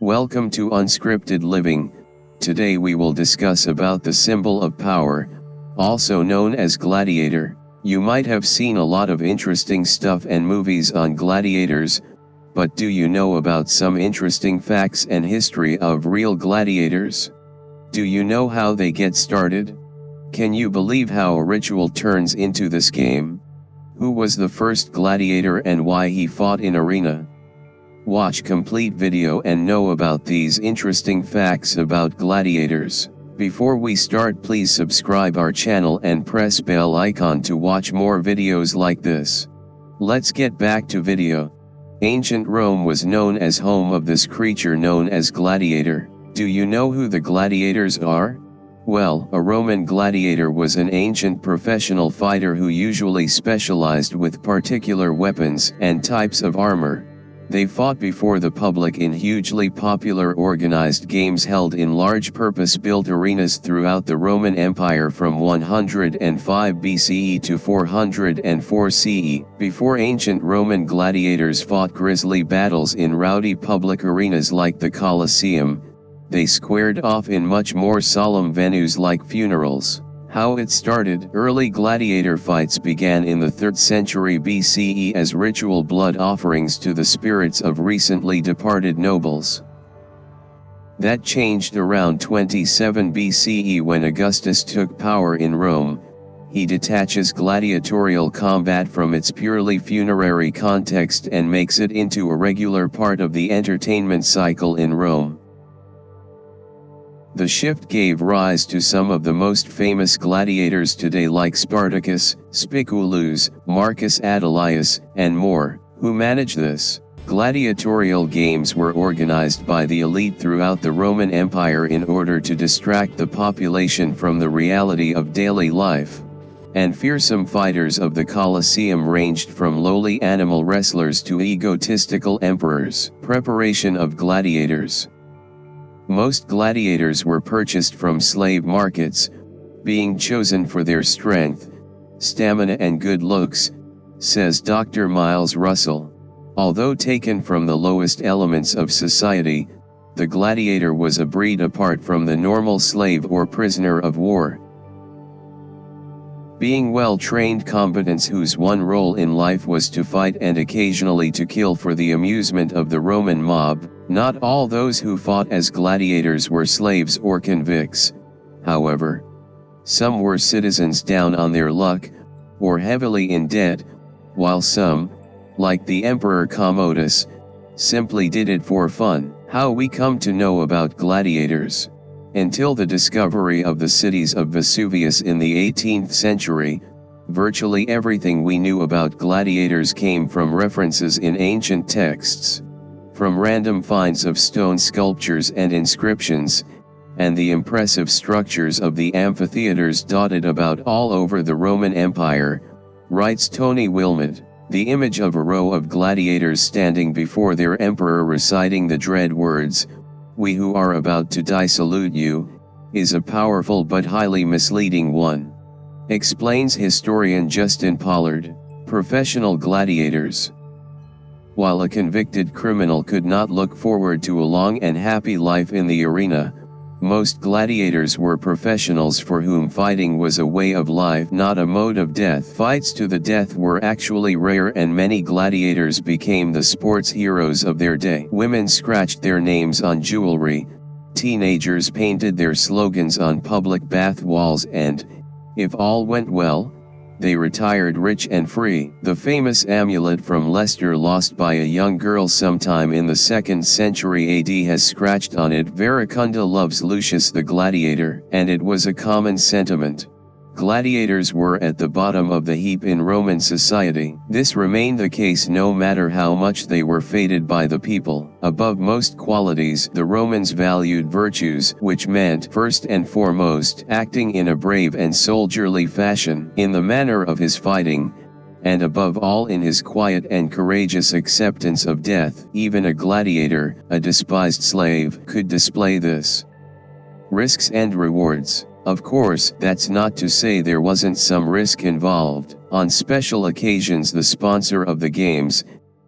Welcome to Unscripted Living. Today we will discuss about the symbol of power, also known as gladiator. You might have seen a lot of interesting stuff and movies on gladiators, but do you know about some interesting facts and history of real gladiators? Do you know how they get started? Can you believe how a ritual turns into this game? Who was the first gladiator and why he fought in arena? Watch complete video and know about these interesting facts about gladiators. Before we start, please subscribe our channel and press bell icon to watch more videos like this. Let's get back to video. Ancient Rome was known as home of this creature known as gladiator. Do you know who the gladiators are? Well, a Roman gladiator was an ancient professional fighter who usually specialized with particular weapons and types of armor. They fought before the public in hugely popular organized games held in large purpose-built arenas throughout the Roman Empire from 105 BCE to 404 CE. Before ancient Roman gladiators fought grisly battles in rowdy public arenas like the Colosseum, they squared off in much more solemn venues like funerals. How it started. Early gladiator fights began in the 3rd century BCE as ritual blood offerings to the spirits of recently departed nobles. That changed around 27 BCE when Augustus took power in Rome. He detaches gladiatorial combat from its purely funerary context and makes it into a regular part of the entertainment cycle in Rome. The shift gave rise to some of the most famous gladiators today like Spartacus, Spiculus, Marcus Aurelius, and more. Who managed this? Gladiatorial games were organized by the elite throughout the Roman Empire in order to distract the population from the reality of daily life. And fearsome fighters of the Colosseum ranged from lowly animal wrestlers to egotistical emperors. Preparation of gladiators. Most gladiators were purchased from slave markets, being chosen for their strength, stamina and good looks, says Dr. Miles Russell. Although taken from the lowest elements of society, the gladiator was a breed apart from the normal slave or prisoner of war. Being well-trained combatants whose one role in life was to fight and occasionally to kill for the amusement of the Roman mob. Not all those who fought as gladiators were slaves or convicts, however. Some were citizens down on their luck, or heavily in debt, while some, like the Emperor Commodus, simply did it for fun. How we come to know about gladiators. Until the discovery of the cities of Vesuvius in the 18th century, virtually everything we knew about gladiators came from references in ancient texts. From random finds of stone sculptures and inscriptions, and the impressive structures of the amphitheaters dotted about all over the Roman Empire, writes Tony Wilmot, the image of a row of gladiators standing before their emperor reciting the dread words, "We who are about to die salute you," is a powerful but highly misleading one. Explains historian Justin Pollard. Professional gladiators. While a convicted criminal could not look forward to a long and happy life in the arena, most gladiators were professionals for whom fighting was a way of life, not a mode of death. Fights to the death were actually rare and many gladiators became the sports heroes of their day. Women scratched their names on jewelry, teenagers painted their slogans on public bath walls and, if all went well, they retired rich and free. The famous amulet from Leicester lost by a young girl sometime in the 2nd century AD has scratched on it, "Verecunda loves Lucius the gladiator," and it was a common sentiment. Gladiators were at the bottom of the heap in Roman society. This remained the case no matter how much they were feted by the people. Above most qualities, the Romans valued virtues, which meant, first and foremost, acting in a brave and soldierly fashion, in the manner of his fighting, and above all in his quiet and courageous acceptance of death. Even a gladiator, a despised slave, could display this. Risks and rewards. Of course, that's not to say there wasn't some risk involved. On special occasions, the sponsor of the games,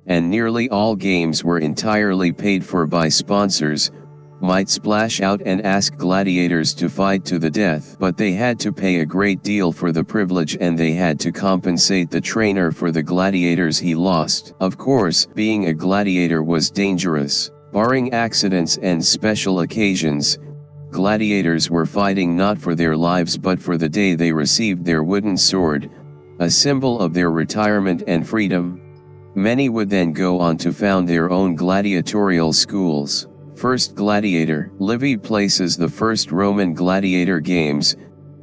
and nearly all games were entirely paid for by sponsors, might splash out and ask gladiators to fight to the death. But they had to pay a great deal for the privilege, and they had to compensate the trainer for the gladiators he lost. Of course, being a gladiator was dangerous. Barring accidents and special occasions, gladiators were fighting not for their lives but for the day they received their wooden sword, a symbol of their retirement and freedom. Many would then go on to found their own gladiatorial schools. First Gladiator. Livy places the first Roman gladiator games,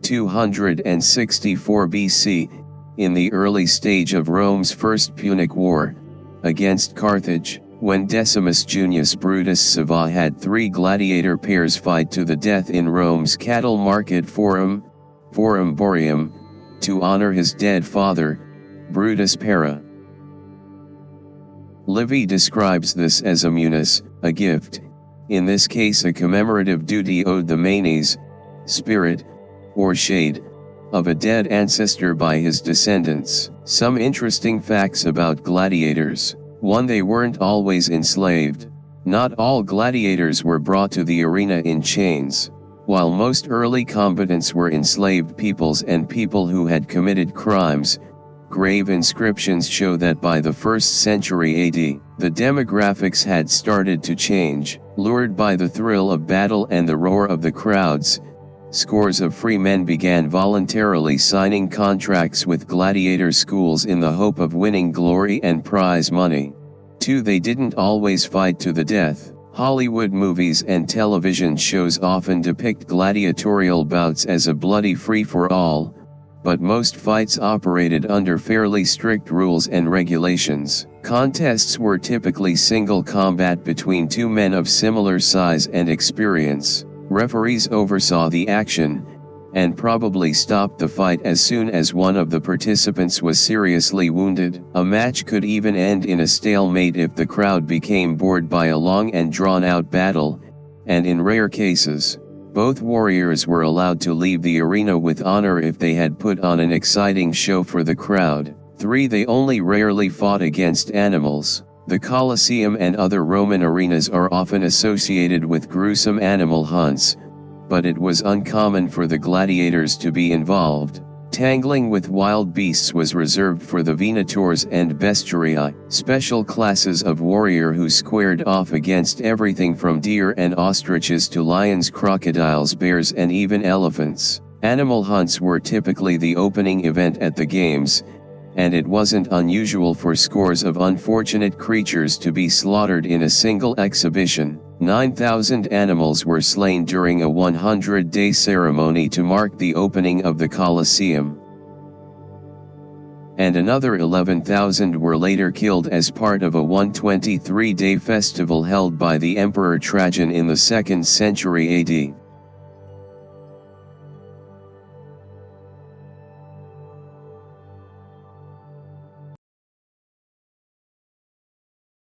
264 BC, in the early stage of Rome's First Punic War, against Carthage, when Decimus Junius Brutus Sava had 3 gladiator pairs fight to the death in Rome's cattle market Forum Boarium, to honor his dead father, Brutus Para. Livy describes this as a munus, a gift, in this case a commemorative duty owed the manes, spirit, or shade, of a dead ancestor by his descendants. Some interesting facts about gladiators. 1. They weren't always enslaved. Not all gladiators were brought to the arena in chains. While most early combatants were enslaved peoples and people who had committed crimes, grave inscriptions show that by the 1st century AD, the demographics had started to change. Lured by the thrill of battle and the roar of the crowds, scores of free men began voluntarily signing contracts with gladiator schools in the hope of winning glory and prize money. 2. They didn't always fight to the death. Hollywood movies and television shows often depict gladiatorial bouts as a bloody free-for-all, but most fights operated under fairly strict rules and regulations. Contests were typically single combat between 2 men of similar size and experience. Referees oversaw the action, and probably stopped the fight as soon as one of the participants was seriously wounded. A match could even end in a stalemate if the crowd became bored by a long and drawn-out battle, and in rare cases, both warriors were allowed to leave the arena with honor if they had put on an exciting show for the crowd. 3. They only rarely fought against animals. The Colosseum and other Roman arenas are often associated with gruesome animal hunts, but it was uncommon for the gladiators to be involved. Tangling with wild beasts was reserved for the venatores and bestiarii, special classes of warrior who squared off against everything from deer and ostriches to lions, crocodiles, bears, and even elephants. Animal hunts were typically the opening event at the games, and it wasn't unusual for scores of unfortunate creatures to be slaughtered in a single exhibition. 9,000 animals were slain during a 100-day ceremony to mark the opening of the Colosseum, and another 11,000 were later killed as part of a 123-day festival held by the Emperor Trajan in the 2nd century AD.